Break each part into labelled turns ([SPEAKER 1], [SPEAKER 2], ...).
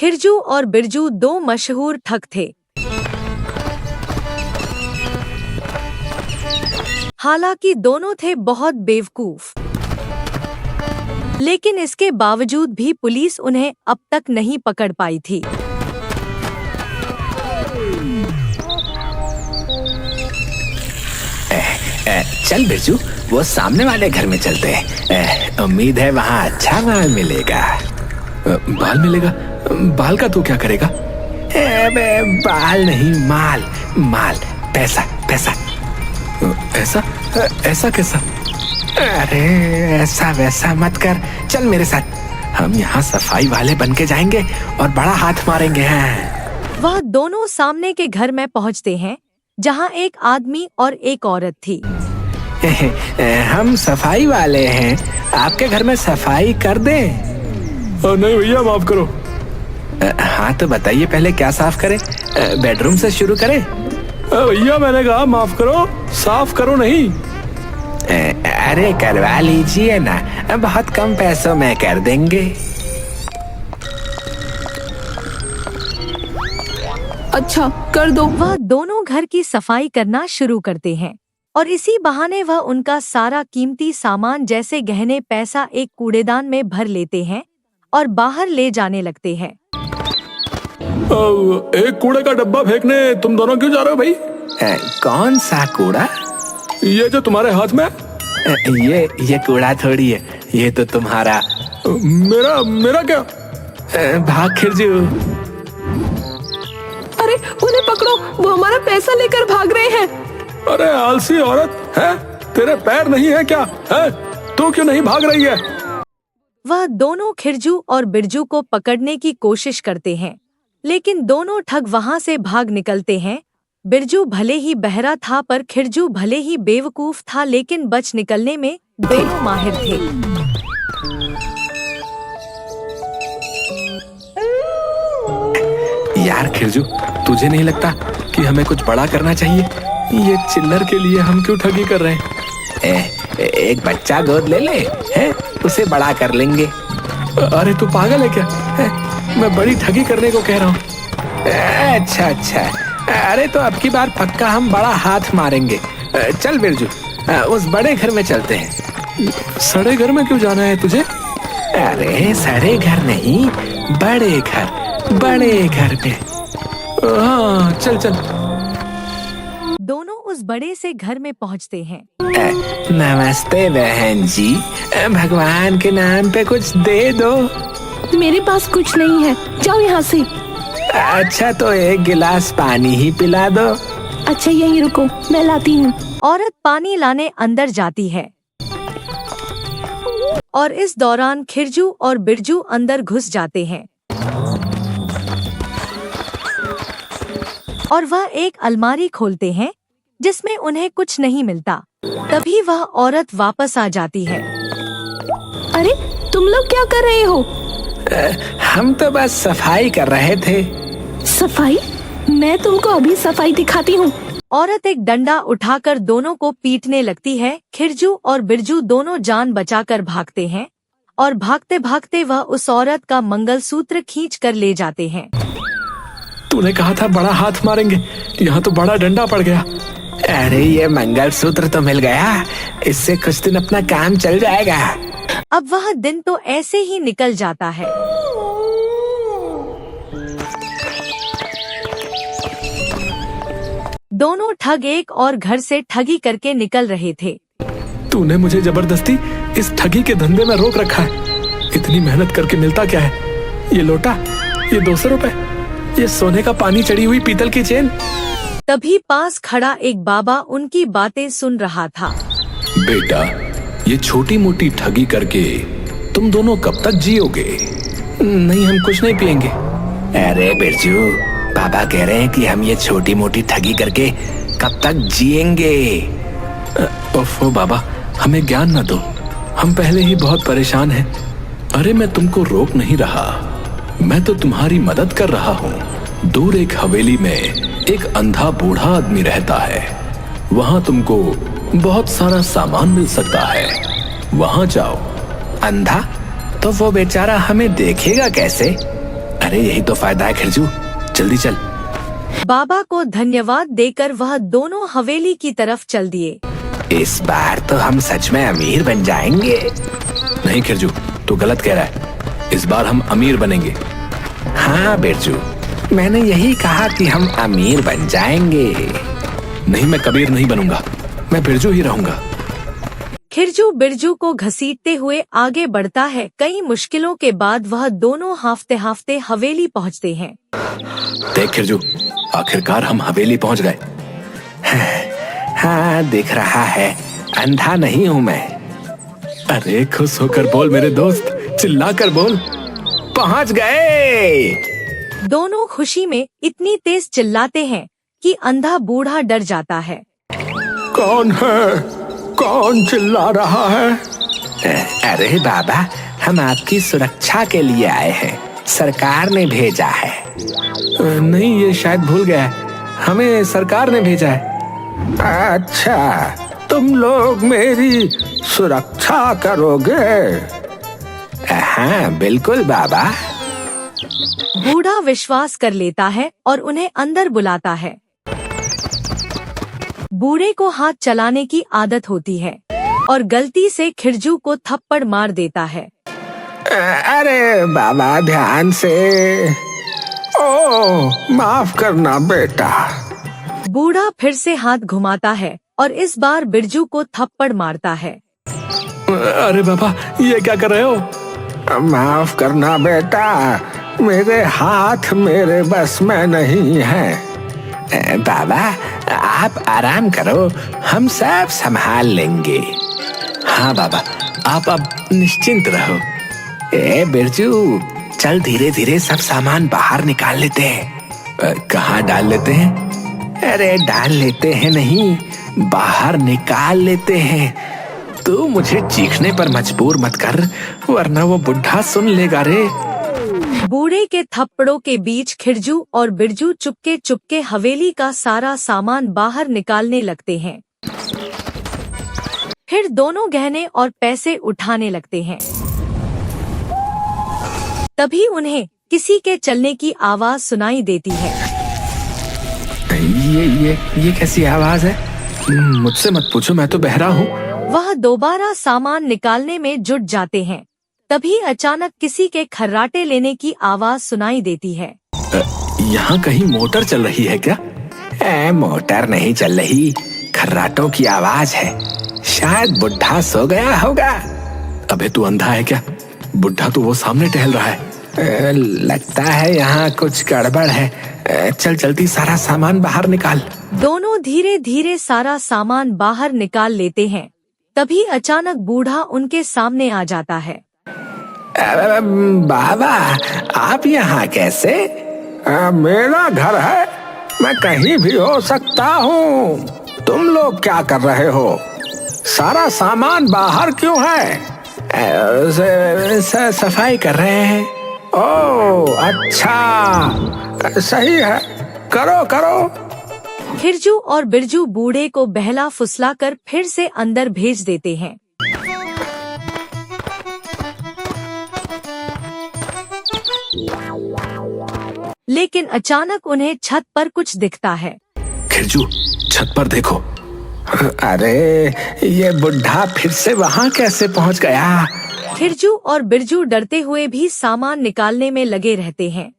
[SPEAKER 1] खिरजू और बिरजू दो मशहूर ठग थे। हालांकि दोनों थे बहुत बेवकूफ, लेकिन इसके बावजूद भी पुलिस उन्हें अब तक नहीं पकड़ पाई थी।
[SPEAKER 2] चल बिरजू, वो सामने वाले घर में चलते हैं। उम्मीद है वहाँ अच्छा माल मिलेगा।
[SPEAKER 3] बाल मिलेगा? बाल का तू क्या करेगा?
[SPEAKER 2] बाल नहीं, माल माल, पैसा पैसा।
[SPEAKER 3] ऐसा ऐसा कैसा?
[SPEAKER 2] अरे ऐसा वैसा मत कर, चल मेरे साथ। हम यहाँ सफाई वाले बन के जाएंगे और बड़ा हाथ मारेंगे। हैं
[SPEAKER 1] वह दोनों सामने के घर में पहुँचते हैं, जहाँ एक आदमी और एक औरत थी।
[SPEAKER 2] हम सफाई वाले हैं, आपके घर में सफाई कर दें?
[SPEAKER 3] नहीं भैया, माफ करो।
[SPEAKER 2] हाँ तो बताइए पहले क्या साफ करें? बेडरूम से शुरू करें?
[SPEAKER 3] भैया मैंने कहा माफ करो, साफ करो नहीं।
[SPEAKER 2] अरे करवा लीजिए ना, बहुत कम पैसों में कर देंगे।
[SPEAKER 4] अच्छा कर दो।
[SPEAKER 1] वह दोनों घर की सफाई करना शुरू करते हैं और इसी बहाने वह उनका सारा कीमती सामान जैसे गहने, पैसा एक कूड़ेदान में भर लेते हैं और बाहर ले जाने लगते हैं।
[SPEAKER 3] एक कूड़े का डब्बा फेंकने तुम दोनों क्यों जा रहे हो भाई?
[SPEAKER 2] कौन सा कूड़ा?
[SPEAKER 3] ये जो तुम्हारे हाथ में।
[SPEAKER 2] ये कूड़ा थोड़ी है, ये तो तुम्हारा।
[SPEAKER 3] मेरा क्या?
[SPEAKER 2] भाग खिरजू।
[SPEAKER 4] अरे उन्हें पकड़ो, वो हमारा पैसा लेकर भाग रहे हैं।
[SPEAKER 3] अरे आलसी औरत है, तेरे पैर नहीं है क्या? है तू क्यों नहीं भाग रही है?
[SPEAKER 1] वह दोनों खिरजू और बिरजू को पकड़ने की कोशिश करते हैं, लेकिन दोनों ठग वहां से भाग निकलते हैं। बिरजू भले ही बहरा था, पर खिरजू भले ही बेवकूफ था, लेकिन बच निकलने में दोनों माहिर थे।
[SPEAKER 3] यार खिरजू, तुझे नहीं लगता कि हमें कुछ बड़ा करना चाहिए? ये चिल्लर के लिए हम क्यों ठगी कर रहे हैं?
[SPEAKER 2] एक बच्चा गोद ले ले, है उसे बड़ा कर लेंगे।
[SPEAKER 3] अरे तू पागल है क्या? मैं बड़ी ठगी करने को कह रहा हूँ।
[SPEAKER 2] अच्छा, अरे तो अब की बार पक्का हम बड़ा हाथ मारेंगे। चल बिरजू, उस बड़े घर में चलते हैं।
[SPEAKER 3] सड़े घर में क्यों जाना है तुझे?
[SPEAKER 2] अरे सड़े घर नहीं, बड़े घर पे।
[SPEAKER 3] हाँ चल।
[SPEAKER 1] दोनों उस बड़े से घर में पहुंचते हैं।
[SPEAKER 2] नमस्ते बहन जी, भगवान के नाम पे कुछ दे दो।
[SPEAKER 4] मेरे पास कुछ नहीं है, जाओ यहाँ से।
[SPEAKER 2] अच्छा तो एक गिलास पानी ही पिला दो।
[SPEAKER 4] अच्छा यहीं रुको, मैं लाती हूँ।
[SPEAKER 1] औरत पानी लाने अंदर जाती है और इस दौरान खिरजू और बिरजू अंदर घुस जाते हैं और वह एक अलमारी खोलते हैं जिसमें उन्हें कुछ नहीं मिलता। तभी वह औरत वापस आ जाती है।
[SPEAKER 4] अरे तुम लोग क्या कर रहे हो?
[SPEAKER 2] हम तो बस सफाई कर रहे थे।
[SPEAKER 4] सफाई? मैं तुमको अभी सफाई दिखाती हूँ।
[SPEAKER 1] औरत एक डंडा उठाकर दोनों को पीटने लगती है। खिरजू और बिरजू दोनों जान बचाकर भागते हैं और भागते भागते वह उस औरत का मंगलसूत्र खींच कर ले जाते हैं।
[SPEAKER 3] तूने कहा था बड़ा हाथ मारेंगे, यहाँ तो बड़ा डंडा पड़ गया।
[SPEAKER 2] अरे ये मंगलसूत्र तो मिल गया, इससे कुछ दिन अपना काम चल जाएगा।
[SPEAKER 1] अब वह दिन तो ऐसे ही निकल जाता है। दोनों ठग एक और घर से ठगी करके निकल रहे थे।
[SPEAKER 3] तूने मुझे जबरदस्ती इस ठगी के धंधे में रोक रखा है। इतनी मेहनत करके मिलता क्या है? ये लोटा, ये 200 रुपए, ये सोने का पानी चढ़ी हुई पीतल की चेन।
[SPEAKER 1] तभी पास खड़ा एक बाबा उनकी बातें सुन रहा था।
[SPEAKER 3] बेटा, ये छोटी मोटी ठगी करके तुम दोनों कब तक जियोगे?
[SPEAKER 2] नहीं, हम कुछ नहीं पिएंगे। अरे बिरजू, बाबा कह रहे हैं कि हम ये छोटी मोटी ठगी करके कब तक जिएंगे।
[SPEAKER 3] ओफो बाबा, हमें ज्ञान न दो, हम पहले ही बहुत परेशान हैं। अरे मैं तुमको रोक नहीं रहा, मैं तो तुम्हारी मदद कर रहा हूँ। दूर एक हवेली में एक अंधा बूढ़ा आदमी रहता है। वहाँ तुमको बहुत सारा सामान मिल सकता है, वहाँ जाओ।
[SPEAKER 2] अंधा? तो वो बेचारा हमें देखेगा कैसे? अरे यही तो फायदा है खिरजू, जल्दी चल।
[SPEAKER 1] बाबा को धन्यवाद देकर वह दोनों हवेली की तरफ चल दिए।
[SPEAKER 2] इस बार तो हम सच में अमीर बन जाएंगे।
[SPEAKER 3] नहीं खिरजू, तू गलत कह रहा है। इस बार हम अमीर बनेंगे।
[SPEAKER 2] हाँ बिरजू, मैंने यही कहा कि हम अमीर बन जाएंगे।
[SPEAKER 3] नहीं, मैं कबीर नहीं बनूंगा, मैं बिरजू ही रहूंगा।
[SPEAKER 1] खिरजू बिरजू को घसीटते हुए आगे बढ़ता है। कई मुश्किलों के बाद वह दोनों हाफते हाफते हवेली पहुंचते हैं।
[SPEAKER 3] देख खिरजू, आखिरकार हम हवेली पहुंच गए।
[SPEAKER 2] हाँ दिख रहा है, अंधा नहीं हूँ मैं।
[SPEAKER 3] अरे खुश होकर बोल मेरे दोस्त, चिल्ला कर बोल।
[SPEAKER 2] पहुंच गए।
[SPEAKER 1] दोनों खुशी में इतनी तेज चिल्लाते हैं कि अंधा बूढ़ा डर जाता है।
[SPEAKER 2] कौन है? कौन चिल्ला रहा है? अरे बाबा, हम आपकी सुरक्षा के लिए आए हैं, सरकार ने भेजा है।
[SPEAKER 3] नहीं, ये शायद भूल गया है, हमें सरकार ने भेजा है।
[SPEAKER 2] अच्छा, तुम लोग मेरी सुरक्षा करोगे? हाँ बिल्कुल बाबा।
[SPEAKER 1] बूढ़ा विश्वास कर लेता है और उन्हें अंदर बुलाता है। बूढ़े को हाथ चलाने की आदत होती है और गलती से खिरजू को थप्पड़ मार देता है।
[SPEAKER 2] अरे बाबा ध्यान से। ओ माफ करना बेटा।
[SPEAKER 1] बूढ़ा फिर से हाथ घुमाता है और इस बार बिरजू को थप्पड़ मारता है।
[SPEAKER 3] अरे बाबा, ये क्या कर रहे हो?
[SPEAKER 2] माफ करना बेटा, मेरे हाथ मेरे बस में नहीं है। बाबा आप आराम करो, हम सब संभाल लेंगे।
[SPEAKER 3] हाँ बाबा, आप अब निश्चिंत रहो।
[SPEAKER 2] ए बिरजू, चल धीरे धीरे सब सामान बाहर निकाल लेते हैं।
[SPEAKER 3] कहाँ डाल लेते हैं?
[SPEAKER 2] अरे डाल लेते हैं नहीं, बाहर निकाल लेते हैं। तू मुझे चीखने पर मजबूर मत कर, वरना वो बुढ़ा सुन लेगा रे।
[SPEAKER 1] बूढ़े के थप्पड़ों के बीच खिरजू और बिरजू चुपके चुपके हवेली का सारा सामान बाहर निकालने लगते हैं। फिर दोनों गहने और पैसे उठाने लगते हैं। तभी उन्हें किसी के चलने की आवाज सुनाई देती है।
[SPEAKER 2] ये कैसी आवाज है?
[SPEAKER 3] मुझसे मत पूछो, मैं तो बहरा हूँ।
[SPEAKER 1] वह दोबारा सामान निकालने में जुट जाते हैं। तभी अचानक किसी के खर्राटे लेने की आवाज सुनाई देती है।
[SPEAKER 3] यहाँ कहीं मोटर चल रही है क्या?
[SPEAKER 2] मोटर नहीं चल रही, खर्राटों की आवाज है। शायद बुढ़ा सो गया होगा।
[SPEAKER 3] अबे तू अंधा है क्या? बुढ़ा तो वो सामने टहल रहा है।
[SPEAKER 2] लगता है यहाँ कुछ गड़बड़ है। चल जल्दी सारा सामान बाहर निकाल।
[SPEAKER 1] दोनों धीरे धीरे सारा सामान बाहर निकाल लेते हैं। तभी अचानक बूढ़ा उनके सामने आ जाता है।
[SPEAKER 2] बाबा आप यहाँ कैसे? मेरा घर है, मैं कहीं भी हो सकता हूँ। तुम लोग क्या कर रहे हो? सारा सामान बाहर क्यों है? सफाई कर रहे हैं। ओह अच्छा, सही है, करो करो।
[SPEAKER 1] खिरजू और बिरजू बूढ़े को बहला फुसलाकर फिर से अंदर भेज देते हैं। लेकिन अचानक उन्हें छत पर कुछ दिखता है।
[SPEAKER 3] खिरजू, छत पर देखो।
[SPEAKER 2] अरे ये बुढ़ा फिर से वहाँ कैसे पहुँच गया?
[SPEAKER 1] खिरजू और बिरजू डरते हुए भी सामान निकालने में लगे रहते हैं।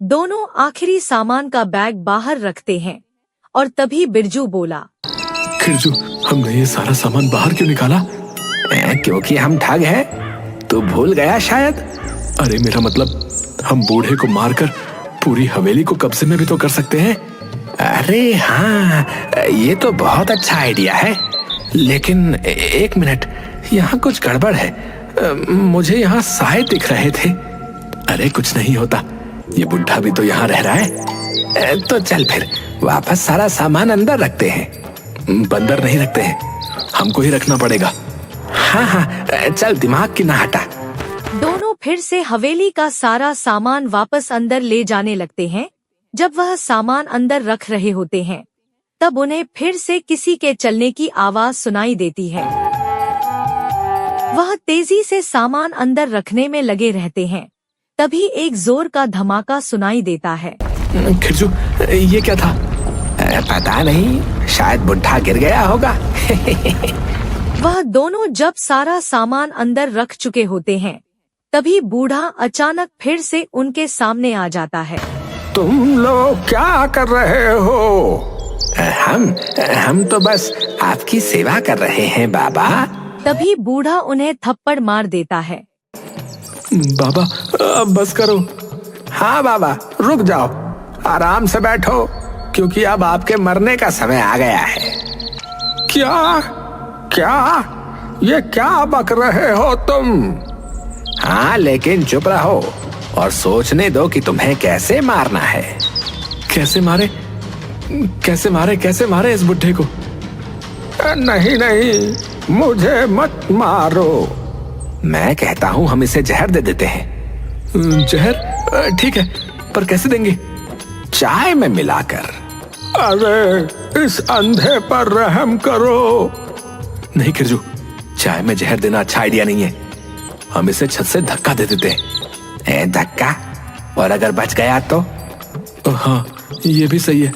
[SPEAKER 1] दोनों आखिरी सामान का बैग बाहर रखते हैं और तभी बिरजू बोला,
[SPEAKER 3] खिरजू, हमने ये सारा सामान बाहर क्यों निकाला?
[SPEAKER 2] क्योंकि हम ठग हैं। तू भूल गया शायद।
[SPEAKER 3] अरे मेरा मतलब, हम बूढ़े को मारकर पूरी हवेली को कब्जे में भी तो कर सकते हैं।
[SPEAKER 2] अरे हाँ, ये तो बहुत अच्छा आइडिया है। लेकिन एक मिनट, यहाँ कुछ गड़बड़ है। मुझे यहाँ साए दिख रहे थे।
[SPEAKER 3] अरे कुछ नहीं होता, ये बुढ़ा भी तो यहाँ रह रहा है।
[SPEAKER 2] तो चल फिर वापस सारा सामान अंदर रखते हैं।
[SPEAKER 3] बंदर नहीं रखते हैं, हमको ही रखना पड़ेगा।
[SPEAKER 2] हाँ हाँ, चल दिमाग की ना हटा।
[SPEAKER 1] दोनों फिर से हवेली का सारा सामान वापस अंदर ले जाने लगते हैं। जब वह सामान अंदर रख रहे होते हैं, तब उन्हें फिर से किसी के चलने की आवाज सुनाई देती है। वह तेजी से सामान अंदर रखने में लगे रहते हैं। तभी एक जोर का धमाका सुनाई देता है।
[SPEAKER 3] खिरजू, ये क्या था?
[SPEAKER 2] पता नहीं, शायद बुढ़ा गिर गया होगा।
[SPEAKER 1] वह दोनों जब सारा सामान अंदर रख चुके होते हैं, तभी बूढ़ा अचानक फिर से उनके सामने आ जाता है।
[SPEAKER 2] तुम लोग क्या कर रहे हो? हम तो बस आपकी सेवा कर रहे हैं बाबा।
[SPEAKER 1] तभी बूढ़ा उन्हें थप्पड़ मार देता है।
[SPEAKER 3] बाबा, अब बस करो।
[SPEAKER 2] हाँ बाबा, रुक जाओ, आराम से बैठो, क्योंकि अब आपके मरने का समय आ गया है। क्या क्या ये क्या बक रहे हो तुम? हाँ, लेकिन चुप रहो और सोचने दो कि तुम्हें कैसे मारना है।
[SPEAKER 3] कैसे मारे? कैसे मारे इस बुढ़े को?
[SPEAKER 2] नहीं नहीं, मुझे मत मारो। मैं कहता हूँ हम इसे जहर दे देते हैं।
[SPEAKER 3] जहर? ठीक है, पर कैसे देंगे?
[SPEAKER 2] चाय में मिलाकर। अरे इस अंधे पर रहम करो।
[SPEAKER 3] नहीं खिरजू, चाय में जहर देना अच्छा आइडिया नहीं है। हम इसे छत से धक्का दे देते हैं।
[SPEAKER 2] धक्का? और अगर बच गया तो?
[SPEAKER 3] हाँ, ये भी सही है।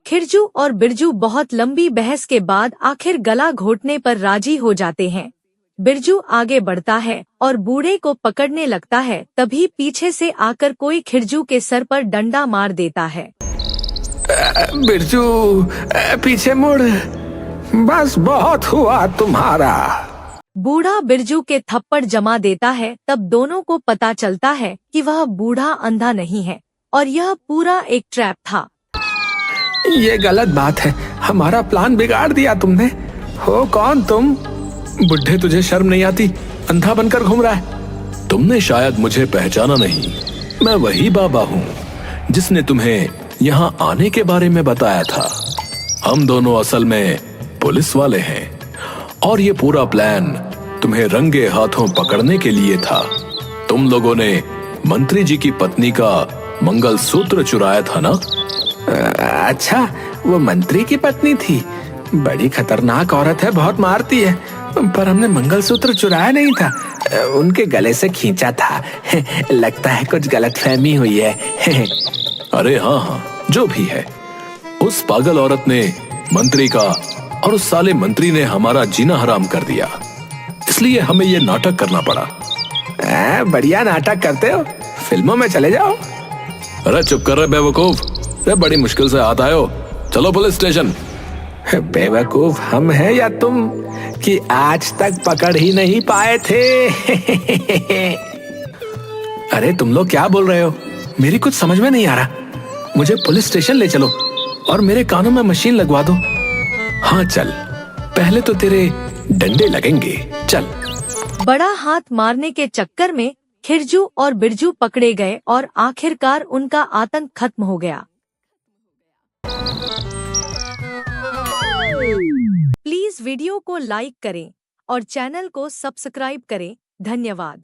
[SPEAKER 1] खिरजू और बिरजू बहुत लंबी बहस के बाद आखिर गला घोटने पर राजी हो जाते हैं। बिरजू आगे बढ़ता है और बूढ़े को पकड़ने लगता है, तभी पीछे से आकर कोई खिरजू के सर पर डंडा मार देता है।
[SPEAKER 2] बिरजू, पीछे मुड़, बस बहुत हुआ तुम्हारा।
[SPEAKER 1] बूढ़ा बिरजू के थप्पड़ जमा देता है। तब दोनों को पता चलता है कि वह बूढ़ा अंधा नहीं है और यह पूरा एक ट्रैप था।
[SPEAKER 2] ये गलत बात है, हमारा प्लान बिगाड़ दिया तुमने। हो कौन तुम?
[SPEAKER 3] बुढ़े, तुझे शर्म नहीं आती? अंधा बनकर घूम रहा है। तुमने शायद मुझे पहचाना नहीं। मैं वही बाबा हूँ जिसने तुम्हें यहाँ आने के बारे में बताया था। हम दोनों असल में पुलिस वाले हैं और ये पूरा प्लान तुम्हें रंगे हाथों पकड़ने के लिए था। तुम लोगों ने मंत्री जी की पत्नी का मंगलसूत्र चुराया था ना?
[SPEAKER 2] अच्छा, वो मंत्री की पत्नी थी। बड़ी खतरनाक औरत है, बहुत मारती है। पर हमने मंगलसूत्र चुराया नहीं था, उनके गले से खींचा था। लगता है कुछ गलतफहमी हुई है।
[SPEAKER 3] अरे हाँ, जो भी है, उस पागल औरत ने मंत्री का और उस साले मंत्री ने हमारा जीना हराम कर दिया, इसलिए हमें ये नाटक करना पड़ा।
[SPEAKER 2] बढ़िया नाटक करते हो, फिल्मों में चले जाओ।
[SPEAKER 3] अरे चुप कर रहे बेवकूफ, बड़ी मुश्किल से हाथ आए हो। चलो पुलिस स्टेशन।
[SPEAKER 2] बेवकूफ हम हैं या तुम कि आज तक पकड़ ही नहीं पाए थे?
[SPEAKER 3] अरे तुम लोग क्या बोल रहे हो? मेरी कुछ समझ में नहीं आ रहा। मुझे पुलिस स्टेशन ले चलो और मेरे कानों में मशीन लगवा दो। हाँ चल, पहले तो तेरे डंडे लगेंगे, चल।
[SPEAKER 1] बड़ा हाथ मारने के चक्कर में खिरजू और बिरजू पकड़े गए और आखिरकार उनका आतंक खत्म हो गया। प्लीज वीडियो को लाइक करें और चैनल को सब्सक्राइब करें। धन्यवाद।